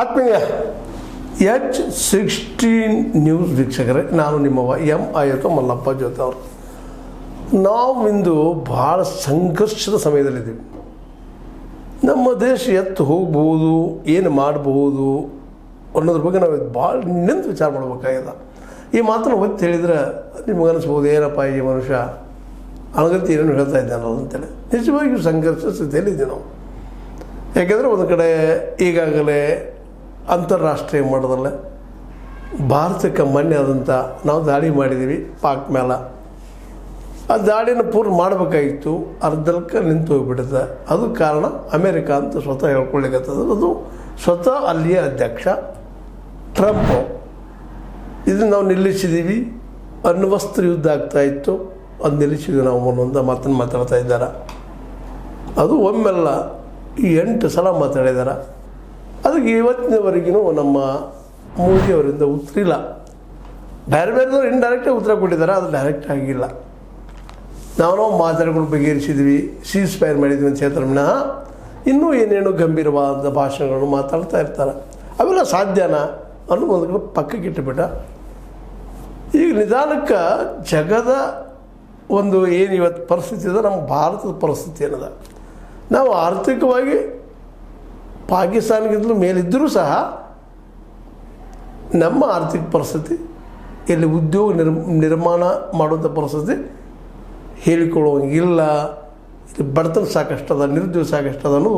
ಆತ್ಮೀಯ H16 news ವೀಕ್ಷಕರೇ, ನಾನು ನಿಮ್ಮವ M. ಮಲ್ಲಪ್ಪ ಜೋತೆ ಅವರು. ನಾವಿಂದು ಭಾಳ ಸಂಘರ್ಷದ ಸಮಯದಲ್ಲಿದ್ದೀವಿ. ನಮ್ಮ ದೇಶ ಎತ್ತು ಹೋಗ್ಬೋದು, ಏನು ಮಾಡಬಹುದು ಅನ್ನೋದ್ರ ಬಗ್ಗೆ ನಾವು ಭಾಳ ನಿಂತು ವಿಚಾರ ಮಾಡಬೇಕಾಗಿದೆ. ಈ ಮಾತನ್ನು ಒತ್ತಿ ಹೇಳಿದ್ರೆ ನಿಮಗನ್ನಿಸ್ಬೋದು, ಏನಪ್ಪ ಈ ಮನುಷ್ಯ ಅನಗತ್ಯ ಏನೇನು ಹೇಳ್ತಾ ಇದ್ದಾನಲ್ಲ ಅಂತೇಳಿ. ನಿಜವಾಗಿಯೂ ಸಂಘರ್ಷ ಸ್ಥಿತಿಯಲ್ಲಿದ್ದೀವಿ ನಾವು. ಯಾಕೆಂದರೆ ಒಂದು ಕಡೆ ಈಗಾಗಲೇ ಅಂತಾರಾಷ್ಟ್ರೀಯ ಮಟ್ಟದಲ್ಲೇ ಭಾರತಕ್ಕೆ ಮಾನ್ಯ ಆದಂಥ ನಾವು ದಾಳಿ ಮಾಡಿದ್ದೀವಿ ಪಾಕ್ ಮೇಲೆ. ಆ ದಾಳಿನ ಪೂರ್ಣ ಮಾಡಬೇಕಾಗಿತ್ತು, ಅರ್ಧಕ್ಕೆ ನಿಂತು ಹೋಗಿಬಿಟ್ಟಿದೆ. ಅದು ಕಾರಣ ಅಮೇರಿಕ ಅಂತ ಸ್ವತಃ ಹೇಳ್ಕೊಳ್ಳಿಕ್ಕತ್ತದ. ಅದು ಸ್ವತಃ ಅಲ್ಲಿಯ ಅಧ್ಯಕ್ಷ ಟ್ರಂಪ್. ಇದನ್ನು ನಾವು ನಿಲ್ಲಿಸಿದ್ದೀವಿ, ಅಣ್ವಸ್ತ್ರ ಯುದ್ಧ ಆಗ್ತಾಯಿತ್ತು, ಅದು ನಿಲ್ಲಿಸಿದ್ವಿ ನಾವು ಅನ್ನೊಂದು ಮಾತನ್ನು ಮಾತಾಡ್ತಾ ಇದ್ದಾರೆ. ಅದು ಒಮ್ಮೆಲ್ಲ 8 ಸಲ ಮಾತಾಡಿದ್ದಾರೆ. ಅದಕ್ಕೆ ಇವತ್ತಿನವರೆಗೂ ನಮ್ಮ ಮೋದಿಯವರಿಂದ ಉತ್ತರಿಲ್ಲ. ಬೇರೆ ಬೇರೆದವ್ರು ಇಂಡೈರೆಕ್ಟಾಗಿ ಉತ್ತರ ಕೊಟ್ಟಿದ್ದಾರೆ, ಅದು ಡೈರೆಕ್ಟ್ ಆಗಿಲ್ಲ. ನಾವು ಮಾತಾಡ್ಕೊಂಡು ಬಗೆಹರಿಸಿದ್ವಿ, ಸೀಸ್ ಫೈರ್ ಮಾಡಿದ್ವಿ ಅಂತ ಹೇಳ್ತಾರೆ ವಿನಃ ಇನ್ನೂ ಏನೇನು ಗಂಭೀರವಾದ ಭಾಷಣಗಳನ್ನು ಮಾತಾಡ್ತಾ ಇರ್ತಾರೆ. ಅವೆಲ್ಲ ಸಾಧ್ಯನಾ ಅನ್ನೋ ಒಂದು ಕಡೆ ಪಕ್ಕಕ್ಕೆ ಇಟ್ಟುಬಿಟ್ಟ. ಈಗ ನಿಧಾನಕ್ಕೆ ಜಗದ ಒಂದು ಏನು ಇವತ್ತು ಪರಿಸ್ಥಿತಿ ಇದೆ, ನಮ್ಮ ಭಾರತದ ಪರಿಸ್ಥಿತಿ ಏನದ, ನಾವು ಆರ್ಥಿಕವಾಗಿ ಪಾಕಿಸ್ತಾನಕ್ಕಿಂತಲೂ ಮೇಲಿದ್ದರೂ ಸಹ ನಮ್ಮ ಆರ್ಥಿಕ ಪರಿಸ್ಥಿತಿ, ಇಲ್ಲಿ ಉದ್ಯೋಗ ನಿರ್ಮಾಣ ಮಾಡುವಂಥ ಪರಿಸ್ಥಿತಿ ಹೇಳಿಕೊಳ್ಳುವಂಗಿಲ್ಲ. ಇಲ್ಲಿ ಬಡತನ ಸಾಕಷ್ಟು ಅದ, ನಿರುದ್ಯೋಗ ಸಾಕಷ್ಟು ಅದ ಅನ್ನೋದು